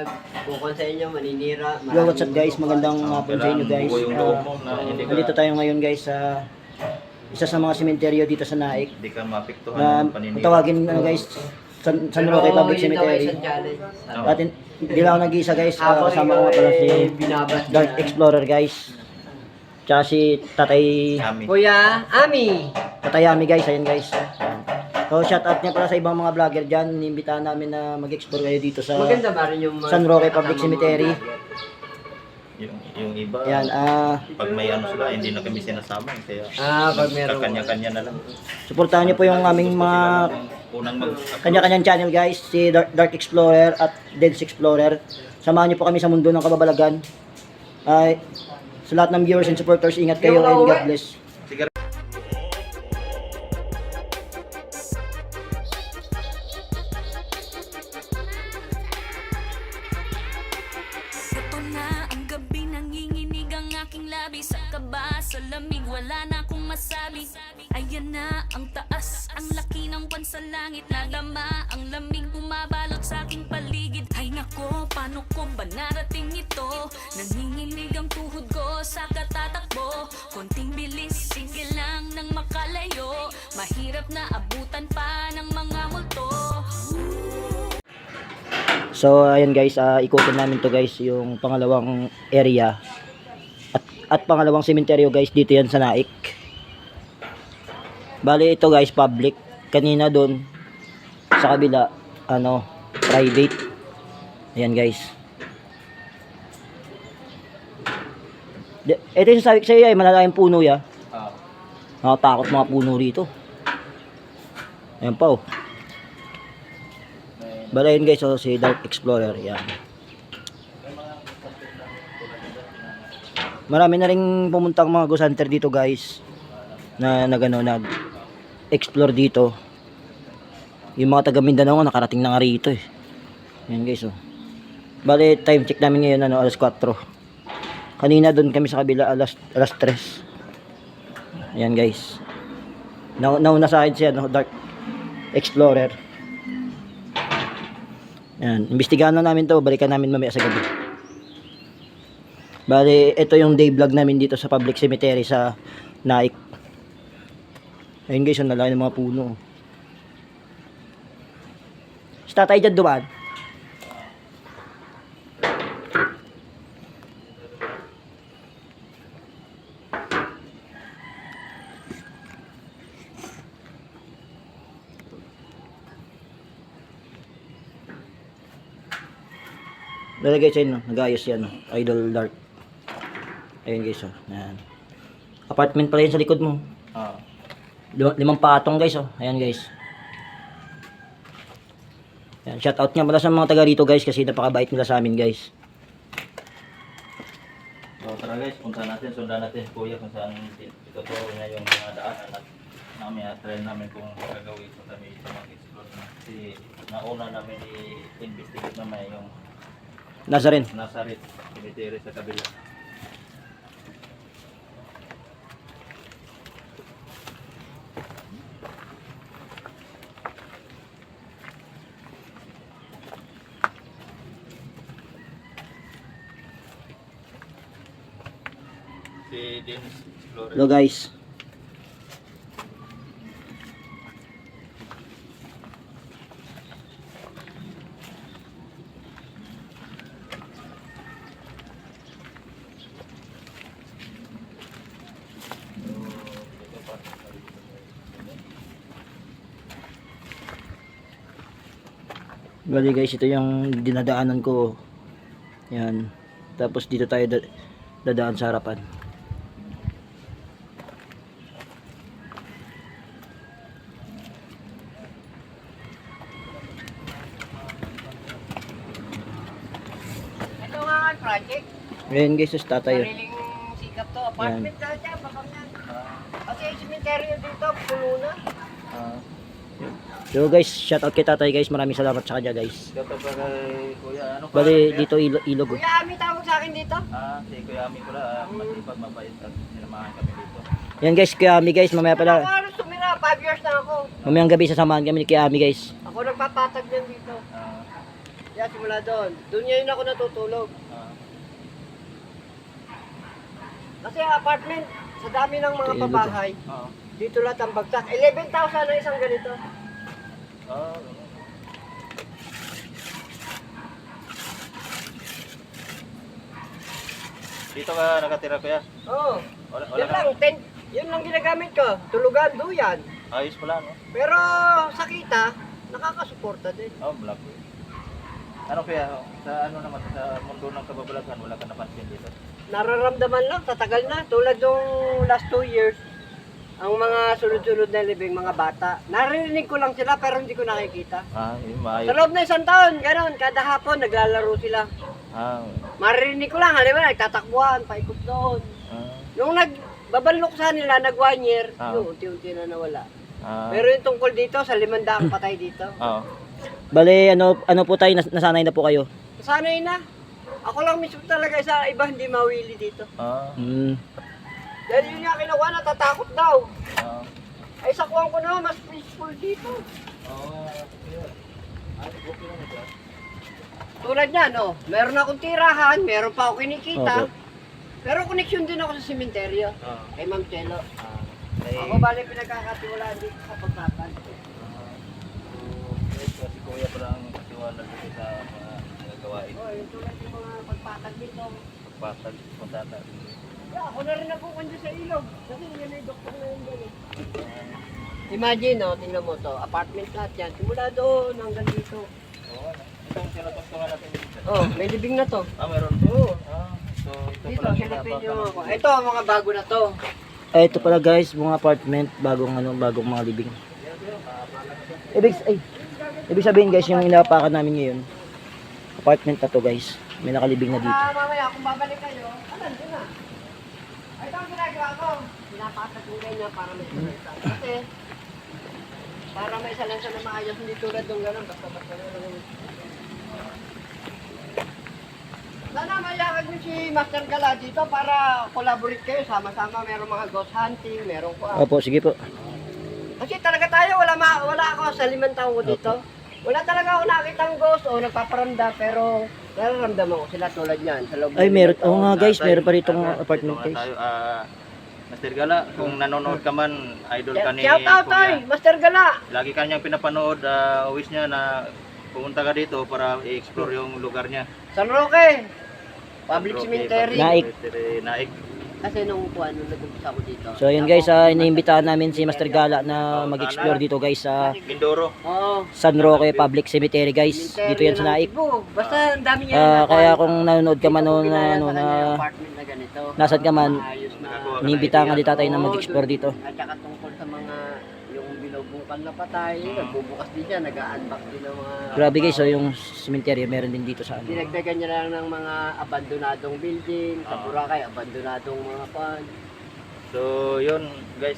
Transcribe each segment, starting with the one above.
magbukol sa inyo, maninira. Yo, what's up guys? Magandang hapon sa inyo guys. Nandito tayo ngayon guys sa isa sa mga sementeryo dito sa Naik. Hindi ka mapiktuhan Na ng paninira. tawagin guys, San Roque Public Cemetery. At hindi lang ako nag-iisa guys, kasama ko nga pala si Dark Explorer guys. Tsaka si Tatay Kuya Ami. Tatay Ami guys, ayan guys. So shout out niya pala sa ibang mga vlogger dyan. Inimbitahan namin na mag-explore kayo dito sa Maganda ba rin yung San Roque Public Cemetery. Yung iba, Ayan, pag may ano sila, hindi na kami sinasama. Kaya pag meron. kanya-kanya na lang. supportahan niyo po yung aming mga Unang mag kanya-kanyang channel guys, si Dark Explorer at Deds Explorer. Samahan niyo po kami sa mundo ng kababalagan. Ay, sa lahat ng viewers and supporters, ingat kayo and God bless. Ito na ang gabi, nanginginig ang aking labi. Sa kaba, sa lamig, wala na akong masabi. Ayan na ang taas, ang laki ng buwan sa langit. Nadama ang lamig, bumabalot sa aking paligid. Ay nako, paano ko ba narating ito? Nanginginig ang tuhod ko sa katatakbo. Konting bilis, sige lang nang makalayo. Mahirap na abutan pa ng mga multo. So ayan guys, ikutin namin to guys yung pangalawang area at pangalawang sementeryo guys, dito yan sa Naik. Bali ito guys public, kanina doon sa kabila private. Ayan guys, ito yung sasabi ko sa iyo ay malalaking puno ya. Nakatakot mga puno rito. Ayan pa oh. Balayin guys, si Dark Explorer, yan. Marami na rin pumuntang mga ghost hunter dito guys, na nag-explore dito. Yung mga taga Mindanao nakarating na nga rito eh. Yan guys oh. Bale, time check namin ngayon alas 4. Kanina doon kami sa kabila alas 3. Yan guys. Nauna sa akin siya Dark Explorer. Yan, imbestigahan na namin to, balikan namin mamaya sa gabi. Bali, ito yung day vlog namin dito sa public cemetery sa Naik. Ayun guys, ang lalaki ng mga puno. Si tatay dyan dumaan. Lalagay sa inyo, nag-ayos yan, Idol Dark. Ayun guys, oh. Ayan. Apartment pala yun sa likod mo. Limang patong guys, oh. Ayan guys. Ayan, shout out nga pala sa mga taga rito guys, kasi napakabait nila sa amin guys. So tara guys, punta natin, sundan natin si Kuya kung saan ituturo niya yung mga daanan at try namin kung gagawin kung kami sa mag-explore na. Kasi nauna namin i-investigate naman yung Nazarin. Nazaret Cemetery sa kabila. Si Dennis Explorer. Hello guys. Bali guys, ito yung dinadaanan ko. Yan. Tapos dito tayo dadaan sa harapan. Ito nga ang project. Ngayon guys, sa tatay. Sariling sikap to. Apartment na dyan, baka yan. Kasi yung cemetery dito, puno na. So guys, shout out kay tatay guys. Maraming salamat sa kanya guys. Ikaw pa kay Kuya, ano ka? Bali dito ilog. Kuya Ami tawag sa akin dito. Si Kuya Ami ko masipag mabait at sinamahan kami dito. Yan guys, Kuya Ami guys, mamaya Ako pala. halos tumira, 5 years na ako. Mamayang gabi sasamahan kami ni Kuya Ami guys. Ako nagpapatag yan dito. Kaya simula doon. Doon ngayon ako natutulog. Ah. Kasi apartment, sa dami ng mga Kaya pabahay, Oo. dito lahat ang bagsak. 11,000 na isang ganito. Ah. Dito ka nakatira kuya? Oo. Wala Yun ka? lang, yun lang ginagamit ko. Tulugan, duyan. Ayos pala, no? Pero sa kita, nakakasuporta din. Oh, black. Ano kaya, sa ano naman, sa mundo ng kababalagan, wala ka napansin dito? Nararamdaman lang, tatagal na. Tulad nung last 2 years, ang mga sunod-sunod na libing, mga bata. Naririnig ko lang sila pero hindi ko nakikita. Ah, yun, Sa maayos. loob na isang taon, gano'n, kada hapon naglalaro sila. Ah, Maririnig ko lang, halimbawa, nagtatakbuhan, paikot doon. ah, Nung nagbabalok sa nila, nag 1 year, Ah. yun, unti-unti na nawala. ah, Pero yung tungkol dito, sa 500 patay dito. oo. Bale, ano po tayo, nasanay na po kayo. Sanay na. Ako lang mismo talaga sa iba hindi mawili dito. Ah, Dahil yun nga kinuha, natatakot daw. ah. Ay sa kuwang ko naman, mas peaceful dito. Oh, yun. Ah, okay lang ito. Tulad niya, no? Meron akong tirahan, meron pa ako kinikita. Opo. Pero connection din ako sa sementeryo. Ah, Kay Ma'am Chelo. ah, ay, Ako bali pinagkakatiwalaan dito sa pagkakan. so, si Kuya pala ang katiwala dito sa mga nagagawain. Oh, yung tulad yung mga pagpatag dito. Pagpatag, puntata. Yeah, ako na rin napukundi sa ilog. Kasi yun ay doktor na yun gano'n. Imagine, no? Tingnan mo to. Apartment lahat yan. Simula doon hanggang dito. Oo, ano? Itong tinutugtungan natin dito. Oh, may libing na to. Ah, meron. Oo. Ah, so ito Dito, pala silipin pinapaka- nyo ako. Ito, mga bago na to. Ay, ito pala guys, mga apartment, bagong mga living. Ibig sabihin guys, yung inapakan namin ngayon, apartment na to guys. May nakalibing na dito. Mamaya, kung babalik kayo, nandun na. Ito ang ginagawa ko. Pinapakatagulay niya para may salansa. Kasi, para may salansa na maayos, hindi tulad nung gano'n. Basta-basta na lang. Sana mayakag mo si Master Gala dito para collaborate kayo. Sama-sama, merong mga ghost hunting, merong Opo, sige po. Kasi talaga tayo, wala ako sa 5 taon ko dito. Wala talaga ako nakitang ghost o nagpaparanda, pero nararamdaman ko sila tulad niyan. Sa loob ng Ay, meron. Oo nga guys, Tatay, meron pa rito ah, apartment dito nga guys. tayo, Master Gala, kung nanonood ka man, idol ka ni Shout out, Kuya. oy, Master Gala! Lagi ka niyang pinapanood, wish niya na pumunta ka dito para i-explore yung lugar niya. San Roque! Public Roque, Cemetery. Naik. Naik. Kasi nung nag-umpisa ko dito. So yun guys, iniimbitahan namin si Master Gala na mag-explore dito guys sa Mindoro. Oo. San Roque Public Cemetery guys. Dito yan sa Naik. Basta ang dami niya. Kaya kung nanonood ka man o na, apartment na ganito. nasaan ka man, Ayos na. iniimbitahan ka din tatay na Oo, mag-explore dun. dito. At saka tungkol sa mga yung binubungkal na patay, nagbubukas din siya, nag-unbox din ng mga... Grabe guys, so yung cemetery meron din dito sa ano. Dinagdagan niya lang ng mga abandonadong building, sa Boracay, abandonadong mga pan. So yun guys,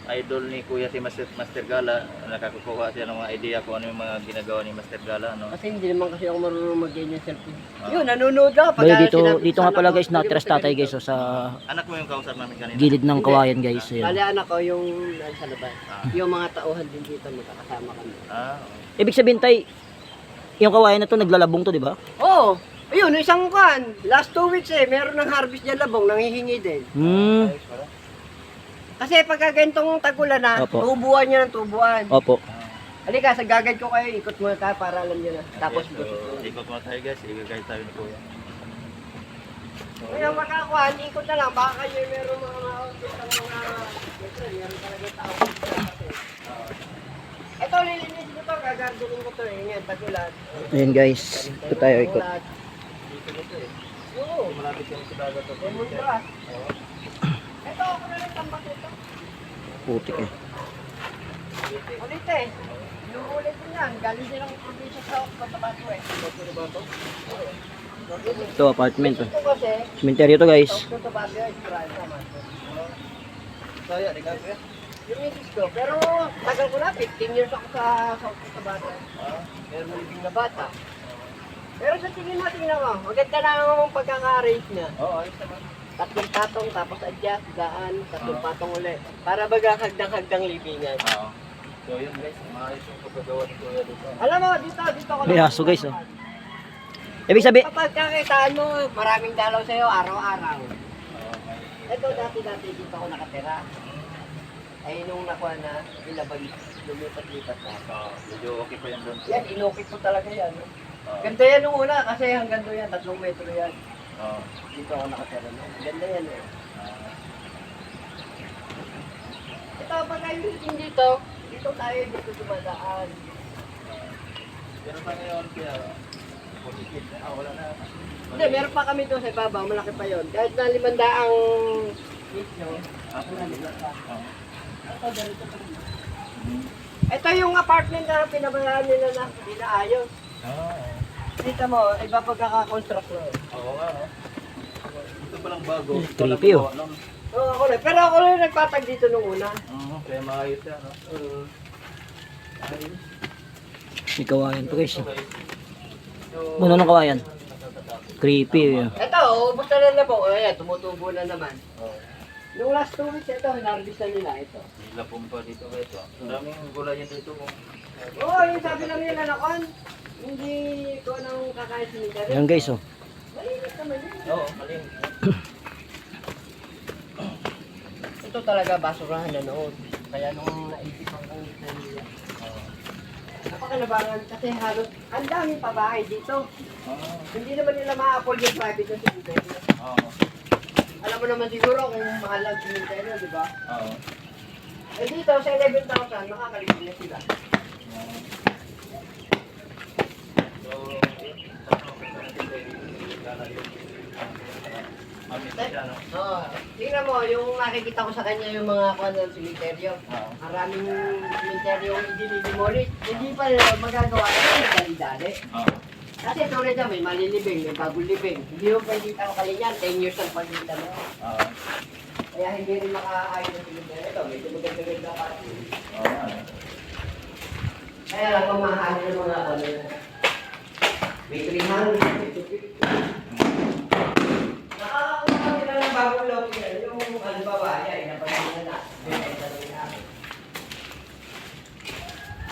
idol ni Kuya si Master Gala, nakakukuha siya ng mga idea kung ano yung mga ginagawa ni Master Gala, no? Kasi hindi naman kasi ako marunong mag-ganyan selfie. Ah. Yun, nanonood ako. Bali dito nga pala guys, natras tatay guys so, sa Anak mo yung kausap namin kanina. gilid ng kawayan guys. Bali Ayan. anak ko yung sa labas. Yung mga tauhan din dito, magkakasama kami. Ah, Ibig sabihin tay, yung kawayan na to naglalabong to, di ba? Oo! Ayun, isang kan. Last 2 weeks meron ng harvest dyan labong, nanghihingi din. ayos pala. Kasi pagka ganitong tagulan na, Opo. tubuan niya ng tubuan. Opo. Halika, sa gagad ko kayo, ikot muna tayo para alam niyo na. Tapos Okay, so, ikot mo tayo guys, ikot tayo ni Kuya. kaya makakuha, ikot na lang, baka kayo meron mga outfit ng mga, meron talaga tao. Ito, lilinis ko to, gagardinin ko to ngayon, tagulan. Ayun guys, ito tayo ikot. Dito mo to eh. Oo, Malapit yung sa dagat to. lemongrass. Ito, ako na lang tambak ito. Putik eh. Ulit yung ulit din yan, galing din ang probinsya sa Cotabato Ito apartment to. Ito kasi, Cemetery to guys. sa Cotabato ay Israel naman. Kaya, di ka Kuya? Yung misis ko, pero tagal ko na, 15 years ako sa Cotabato. Meron living na bata. Pero sa tingin mo, tingnan mo, maganda na ang pagkaka-arrange niya. Oo, ayos naman. 3 patong, tapos adjust, gaan, 3 patong ulit. Para baga hagdang-hagdang libingan. Oo. So yun guys, maayos yung pagkagawa ni Kuya dito. Alam mo, dito ako. May aso, guys, oh. Ibig sabihin, Kapag kakitaan mo, maraming dalaw sa'yo araw-araw. Oo, may... Ito dati dito ako nakatira. Ay nung nakuha na, ilabag, lumipat-lipat na. Oo, medyo okay pa yan doon. Yan, inukit ko talaga yan. Oo. Ganda yan nung una kasi hanggang doon yan, 3 metro yan. Oo. Dito ako nakatira no. Ganda yan eh. Ito, pag ayun dito, dito tayo dito dumadaan. Pero pa ngayon, kaya... Positive na, wala na. Hindi, meron pa kami doon sa ibabaw, malaki pa yon. Kahit na 500 ang litro, Ako na nila. Oo. ito, ganito pa rin. Ito yung apartment na pinabayaan nila na hindi na ayos. Oo. Dito mo, iba pagkakakonstruct mo. Oo nga, no? Ito palang bago. Ito lang Creepy, oh. gawa nun. Oo, ako rin. Pero ako rin nagpatag dito nung una. Oo, kaya maayos yan, no? Ayos. may kawayan pa guys. So, guys, so, Ano ng kawayan? Creepy. Ito, ubos na lang po. Ayan, tumutubo na naman. Oo. Yung last 2 weeks, ito, hinarbis na nila ito. Lapong pa dito, guys. Oh. Ang daming gulay yan dito. Oh. Oo, yung sabi lang nila na kon, hindi ko nang kakain sa nila. Ayan guys oh. Malinis naman yun. Oo, maliit. Ito talaga basurahan na noon. Kaya nung naisipan kong nila. Oo. Napakalabangan kasi halos ang daming pabahay dito. Oo. Hindi naman nila ma-afford yung private na cemetery. Oo. Alam mo naman siguro kung mahal ang cemetery, di ba? Oo. Eh dito sa 11,000, makakalimutan na sila. So, Oo. Tingnan mo, yung nakikita ko sa kanya yung mga kuwan ng cemeteryo. Oo. Maraming cemeteryo yung dinidemolish. Hindi pa nila magagawa ng dali-dali. Oo. Kasi tulad niya, may malilibing, may bagong libing. Hindi mo pwede tangkalin yan, 10 years ang pagitan mo. Oo. Kaya hindi rin makaayos ng cemeteryo. Ito, medyo maganda-ganda pa. Oo. Kaya lang pamahalin ng mga ano yun. May 300, may 250. Nakakakuha nila ng bagong lobby yan. Yung halimbawa, yan, napagin na. Benta na yung akin.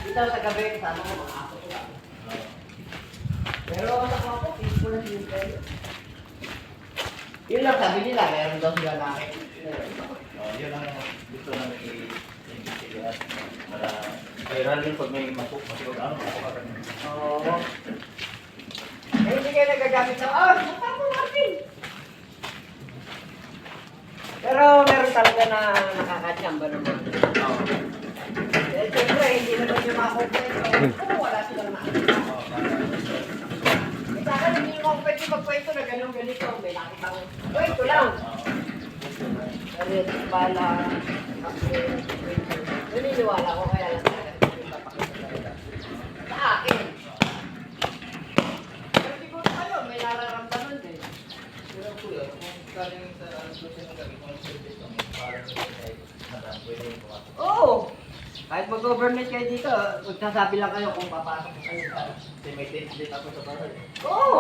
Dito sa gabi, kasama ko mga ako ko lang. Pero sa ako, peaceful na cemetery. Yun lang sabi nila, meron daw sila nakikita. Yun ang gusto namin i-investigahan para viral yun pag may masigod ano. Oo. Eh, hindi kayo nagagamit ng, mukha mo natin. Pero meron talaga na nakakatsamba naman. Eh, siyempre, hindi naman yung makakomplento. Kung wala silang nakakita. Sa akin, hindi mo pwede magkwento na gano'ng ganito. May nakita ko. Kwento lang. Kasi pala, naniniwala ko kaya lang talaga. Sa akin. Pero siguro kayo, may nararamdaman din. Pero kuya, kung galing sa social ng gabi kung service kami, parang pwede yung pumasok. Oo! Kahit mag-overnight kayo dito, magsasabi lang kayo kung papasok kayo. Kasi may tent din ako sa bahay. Oo!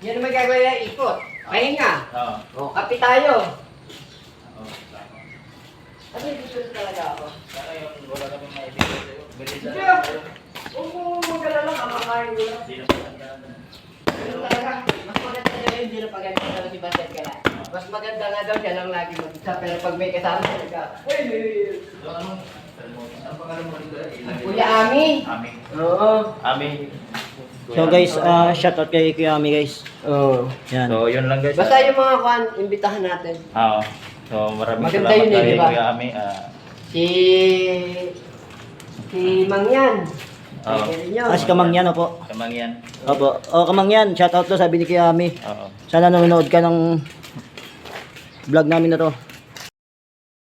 Yan naman gagawin na ikot. Pahinga. Oo. O, kapi tayo. Oo, tama. Kasi dito talaga ako. Sana yung wala kami maibigay sa'yo. Bilisa Hindi lang ah. sa'yo. Kung magkala lang, kakakain ko lang. Sino pa ang daan? Pero talaga, mas maganda na hindi na paganda talaga si Bastian Gala. Mas maganda nga daw siya lang lagi mag-isa. Pero pag may kasama siya, So, anong pangalan mo dito? Kuya Ami. Ami. Oo. Ami. So guys, shoutout kay Kuya Ami guys. Oo. Yan. So, yun lang guys. Basta yung mga kwan, imbitahan natin. Oo. So, maraming Maganda salamat yun eh, kay di ba? Kuya Ami. Si Mangyan. Oo. Pwede nyo. Si Kamangyan opo. Kamangyan. Opo. O Kamangyan, shoutout to sabi ni Kuya Ami. Oo. Sana nanonood ka ng vlog namin na to.